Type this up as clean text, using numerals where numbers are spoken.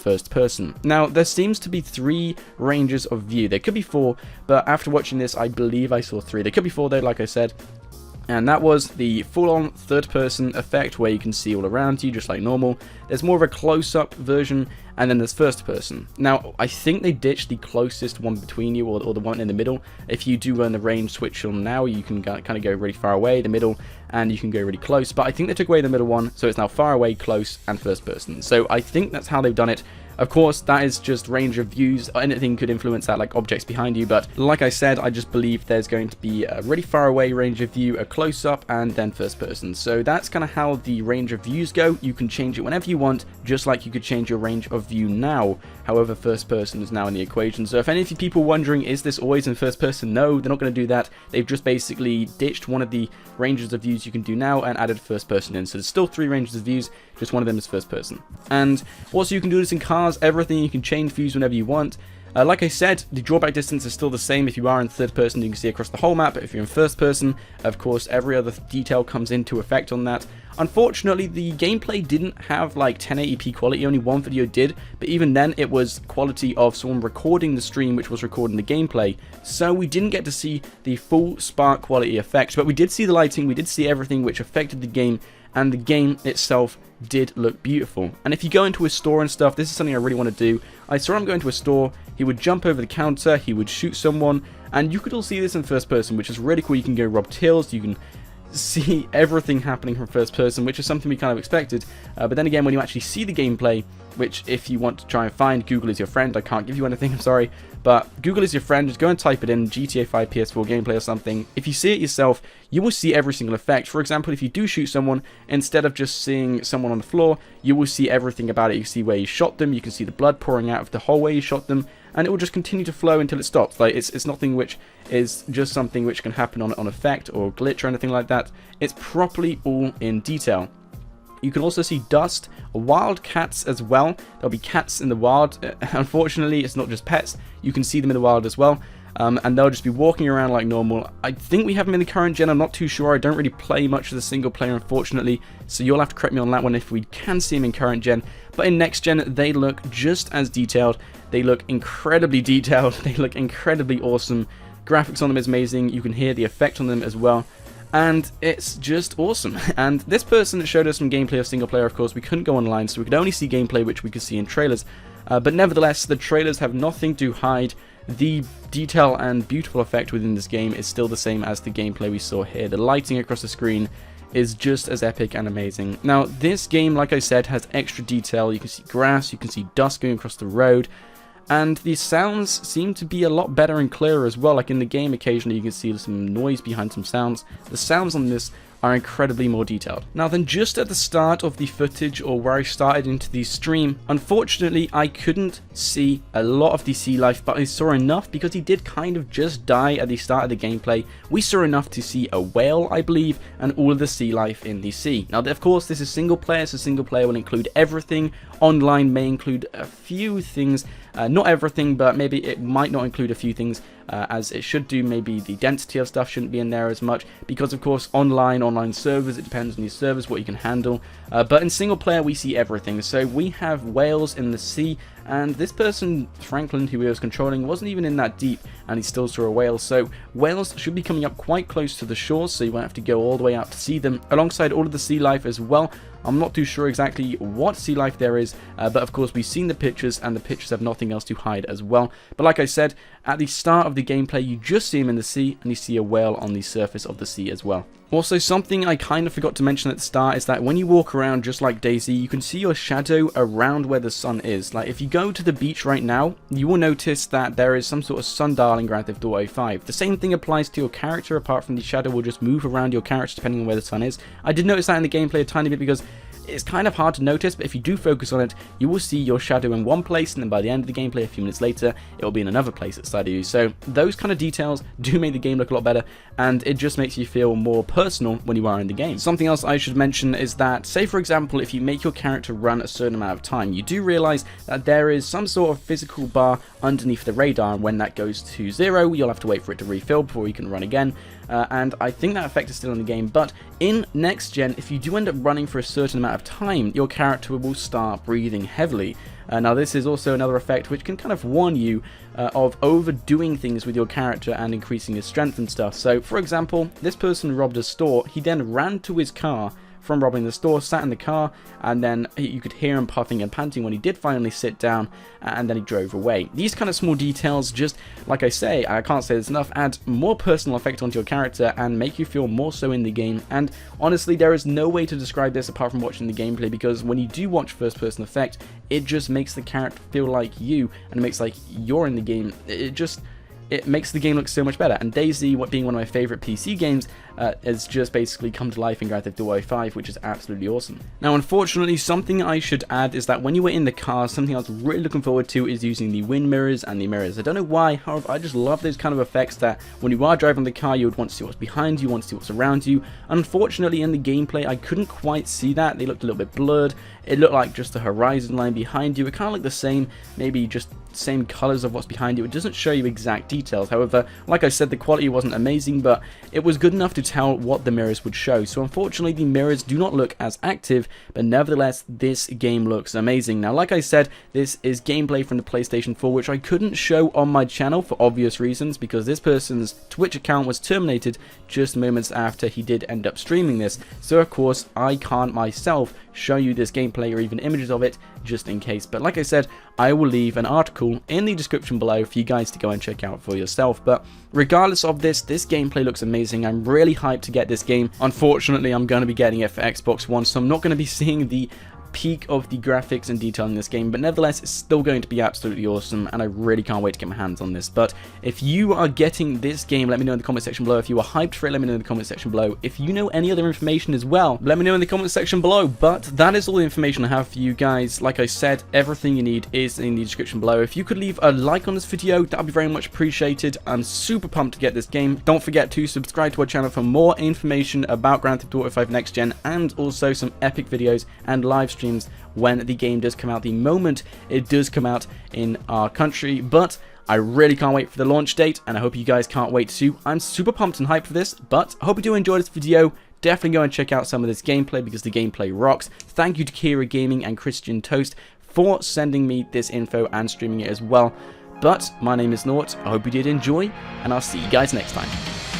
first person. Now, there seems to be 3 ranges of view. There could be 4, but after watching this, I believe I saw 3. There could be 4 though, like I said. And that was the full-on third-person effect where you can see all around you, just like normal. There's more of a close-up version, and then there's first-person. Now, I think they ditched the closest one between you, or the one in the middle. If you do run the range switch on now, you can kind of go really far away, the middle, and you can go really close. But I think they took away the middle one, so it's now far away, close, and first-person. So I think that's how they've done it. Of course, that is just range of views. Anything could influence that, like objects behind you, but like I said, I just believe there's going to be a really far away range of view, a close-up, and then first person. So that's kind of how the range of views go. You can change it whenever you want, just like you could change your range of view now. However, first person is now in the equation. So if any of you people wondering, is this always in first person? No, they're not going to do that. They've just basically ditched one of the ranges of views you can do now and added first person in. So there's still 3 ranges of views, just one of them is first person. And also you can do this in cars, everything. You can change views whenever you want. Like I said, the drawback distance is still the same. If you are in third person, you can see across the whole map. But if you're in first person, of course, every other detail comes into effect on that. Unfortunately, the gameplay didn't have like 1080p quality. Only one video did, but even then, it was quality of someone recording the stream, which was recording the gameplay. So we didn't get to see the full spark quality effect, but we did see the lighting. We did see everything which affected the game, and the game itself did look beautiful. And if you go into a store and stuff, this is something I really want to do. I saw him go into a store, he would jump over the counter, he would shoot someone, and you could all see this in first person, which is really cool. You can go rob tills, you can see everything happening from first person, which is something we kind of expected. But then again, when you actually see the gameplay, which if you want to try and find, Google is your friend. I can't give you anything, I'm sorry. But Google is your friend. Just go and type it in, GTA 5 PS4 gameplay or something. If you see it yourself, you will see every single effect. For example, if you do shoot someone, instead of just seeing someone on the floor, you will see everything about it. You can see where you shot them, you can see the blood pouring out of the hole where you shot them, and it will just continue to flow until it stops. Like, it's nothing which is just something which can happen on effect or glitch or anything like that. It's properly all in detail. You can also see dust, wild cats as well. There'll be cats in the wild. Unfortunately, it's not just pets. You can see them in the wild as well. And they'll just be walking around like normal. I think we have them in the current gen. I'm not too sure. I don't really play much of the single player, unfortunately. So you'll have to correct me on that one if we can see them in current gen. But in next gen, they look just as detailed. They look incredibly detailed. They look incredibly awesome. Graphics on them is amazing. You can hear the effect on them as well. And it's just awesome. And this person showed us some gameplay of single player. Of course, we couldn't go online, so we could only see gameplay which we could see in trailers. But nevertheless, the trailers have nothing to hide. The detail and beautiful effect within this game is still the same as the gameplay we saw here. The lighting across the screen is just as epic and amazing. Now, this game, like I said, has extra detail. You can see grass, you can see dust going across the road. And the sounds seem to be a lot better and clearer as well. Like in the game, occasionally you can see some noise behind some sounds. The sounds on this are incredibly more detailed. Now then, just at the start of the footage, or where I started into the stream, unfortunately I couldn't see a lot of the sea life, but I saw enough because he did kind of just die at the start of the gameplay. We saw enough to see a whale, I believe, and all of the sea life in the sea. Now of course this is single player, so single player will include everything. Online may include a few things, not everything, but maybe it might not include a few things as it should do. Maybe the density of stuff shouldn't be in there as much, because of course online servers, it depends on your servers what you can handle, but in single player we see everything. So we have whales in the sea, and this person, Franklin, who he was controlling, wasn't even in that deep, and he still saw a whale. So whales should be coming up quite close to the shore, so you won't have to go all the way out to see them, alongside all of the sea life as well. I'm not too sure exactly what sea life there is, but of course we've seen the pictures, and the pictures have nothing else to hide as well. But like I said, at the start of the gameplay, you just see him in the sea, and you see a whale on the surface of the sea as well. Also, something I kind of forgot to mention at the start is that when you walk around just like Daisy, you can see your shadow around where the sun is. Like if you go to the beach right now, you will notice that there is some sort of sundial in Grand Theft Auto 5. The same thing applies to your character, apart from the shadow will just move around your character depending on where the sun is. I did notice that in the gameplay a tiny bit because it's kind of hard to notice, but if you do focus on it, you will see your shadow in one place, and then by the end of the gameplay, a few minutes later, it will be in another place at the side of you. So those kind of details do make the game look a lot better, and it just makes you feel more personal when you are in the game. Something else I should mention is that, say for example, if you make your character run a certain amount of time, you do realize that there is some sort of physical bar underneath the radar, and when that goes to 0, you'll have to wait for it to refill before you can run again. And I think that effect is still in the game, but in next gen, if you do end up running for a certain amount of of time, your character will start breathing heavily. Now this is also another effect which can kind of warn you of overdoing things with your character and increasing his strength and stuff. So for example, this person robbed a store, he then ran to his car from robbing the store, sat in the car, and then you could hear him puffing and panting when he did finally sit down, and then he drove away. These kind of small details, just like I say, I can't say this enough, add more personal effect onto your character and make you feel more so in the game. And honestly, there is no way to describe this apart from watching the gameplay, because when you do watch first person effect, it just makes the character feel like you, and it makes like you're in the game. It makes the game look so much better. And DayZ, being one of my favorite PC games, has just basically come to life in Grand Theft Auto 5, which is absolutely awesome. Now, unfortunately, something I should add is that when you were in the car, something I was really looking forward to is using the wind mirrors and the mirrors. I don't know why, however, I just love those kind of effects that when you are driving the car, you would want to see what's behind you, want to see what's around you. Unfortunately, in the gameplay, I couldn't quite see that. They looked a little bit blurred. It looked like just the horizon line behind you. It kind of looked the same, maybe just same colors of what's behind you. It doesn't show you exact details. However, like I said, the quality wasn't amazing, but it was good enough to tell what the mirrors would show. So unfortunately, the mirrors do not look as active, but nevertheless, this game looks amazing. Now, like I said, this is gameplay from the PlayStation 4, which I couldn't show on my channel for obvious reasons, because this person's Twitch account was terminated just moments after he did end up streaming this. So of course, I can't myself show you this gameplay or even images of it, just in case. But like I said, I will leave an article in the description below for you guys to go and check out for yourself. But regardless of this gameplay looks amazing. I'm really hyped to get this game. Unfortunately, I'm going to be getting it for Xbox One, so I'm not going to be seeing the peak of the graphics and detail in this game, but nevertheless, it's still going to be absolutely awesome, and I really can't wait to get my hands on this. But if you are getting this game, let me know in the comment section below. If you are hyped for it, let me know in the comment section below. If you know any other information as well, let me know in the comment section below. But that is all the information I have for you guys. Like I said, everything you need is in the description below. If you could leave a like on this video, that would be very much appreciated. I'm super pumped to get this game. Don't forget to subscribe to our channel for more information about Grand Theft Auto 5 Next Gen, and also some epic videos and live streams when the game does come out, the moment it does come out in our country. But I really can't wait for the launch date, and I hope you guys can't wait too. I'm super pumped and hyped for this, but I hope you do enjoy this video. Definitely go and check out some of this gameplay, because the gameplay rocks. Thank you to Kira Gaming and Christian Toast for sending me this info and streaming it as well. But my name is Nort. I hope you did enjoy, and I'll see you guys next time.